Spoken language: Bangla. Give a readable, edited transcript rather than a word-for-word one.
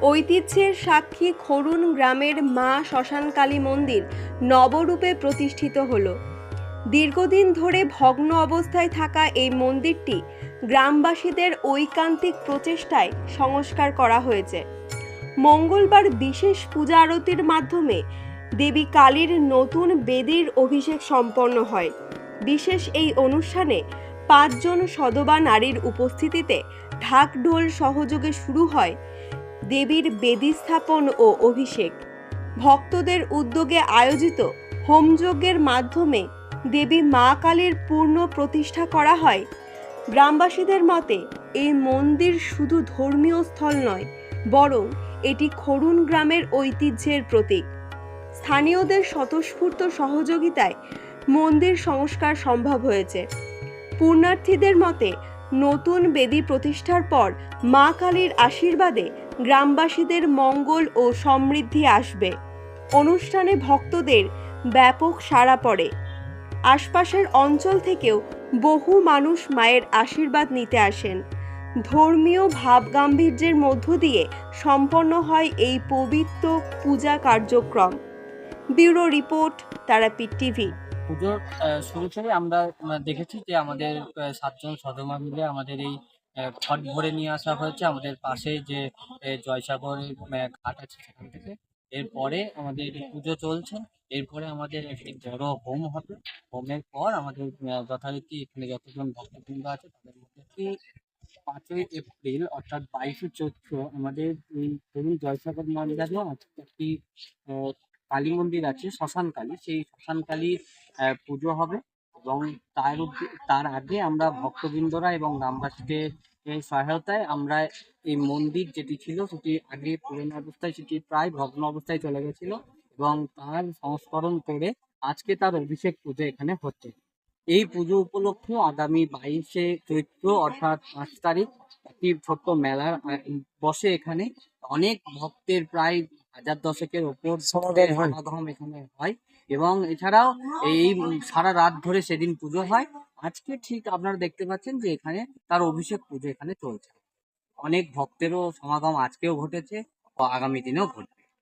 ঐতিহ্যের সাক্ষী খরুন গ্রামের মা শ্মশানকালী মন্দির নবরূপে প্রতিষ্ঠিত হল। দীর্ঘদিন ধরে ভগ্ন অবস্থায় থাকা এই মন্দিরটি গ্রামবাসীদের ঐকান্তিক প্রচেষ্টায় সংস্কার করা হয়েছে। মঙ্গলবার বিশেষ পূজা আরতির মাধ্যমে দেবী কালীর নতুন বেদির অভিষেক সম্পন্ন হয়। বিশেষ এই অনুষ্ঠানে ৫ জন সধবা নারীর উপস্থিতিতে ঢাক ঢোল সহযোগে শুরু হয় দেবীর বেদি স্থাপন ও অভিষেক। ভক্তদের উদ্যোগে আয়োজিত হোমযজ্ঞের মাধ্যমে দেবী মা কালীর পূর্ণ প্রতিষ্ঠা করা হয়। গ্রামবাসীদের মতে এই মন্দির শুধু ধর্মীয় স্থল নয়, বরং এটি খরুন গ্রামের ঐতিহ্যের প্রতীক। স্থানীয়দের স্বতঃস্ফূর্ত সহযোগিতায় মন্দির সংস্কার সম্ভব হয়েছে। পুণ্যার্থীদের মতে নতুন বেদি প্রতিষ্ঠার পর মা কালীর আশীর্বাদে গ্রামবাসীদের মঙ্গল ও সমৃদ্ধি আসবে। অনুষ্ঠানে ভক্তদের ব্যাপক সাড়া পড়ে। আশপাশের অঞ্চল থেকেও বহু মানুষ মায়ের আশীর্বাদ নিতে আসেন। ধর্মীয় ভাবগাম্ভীর্যের মধ্য দিয়ে সম্পন্ন হয় এই পবিত্র পূজা কার্যক্রম। Bureau report, Tarapith TV. পুজোর শুরুতেই আমরা দেখেছি যে আমাদের ৭ জন সদমা মিলে আমাদের এই ঘট ভরে নিয়ে আসা হয়েছে আমাদের পাশে যে জয়সাগরের ঘাট আছে সেখান থেকে। এরপরে আমাদের পুজো চলছে। এরপরে আমাদের একটি বড় হোম হবে। হোমের পর আমাদের যথারীতি এখানে যতজন ভক্তবৃন্দ আছে তাদের মধ্যে ৫ই এপ্রিল অর্থাৎ ২২শে চৈত্র আমাদের এই ধরুন জয়সাগর মন্দিরে একটি কালী মন্দির আছে শ্মশান কালী, সেই শ্মশান কালীর পুজো হবে এবং তার আগে আমরা ভক্তবৃন্দরা এবং গ্রামবাসীদের সহায়তায় আমরা এই মন্দির যেটি ছিল সেটি আগে পুরনো অবস্থায় সেটি প্রায় ভগ্ন অবস্থায় চলে গেছিল এবং তার সংস্করণ করে আজকে তার অভিষেক পুজো এখানে হচ্ছে। এই পুজো উপলক্ষে আগামী ২২শে চৈত্র অর্থাৎ ৫ তারিখ একটি ছোট্ট মেলার বসে এখানে। অনেক ভক্তের প্রায় ১০০০-১০০০-এর ওপর সমাগম এখানে হয় এবং এছাড়াও এই সারা রাত ধরে সেদিন পুজো হয়। আজকে ঠিক আপনারা দেখতে পাচ্ছেন যে এখানে তার অভিষেক পুজো এখানে চলছে। অনেক ভক্তেরও সমাগম আজকেও ঘটেছে ও আগামী দিনেও ঘটবে।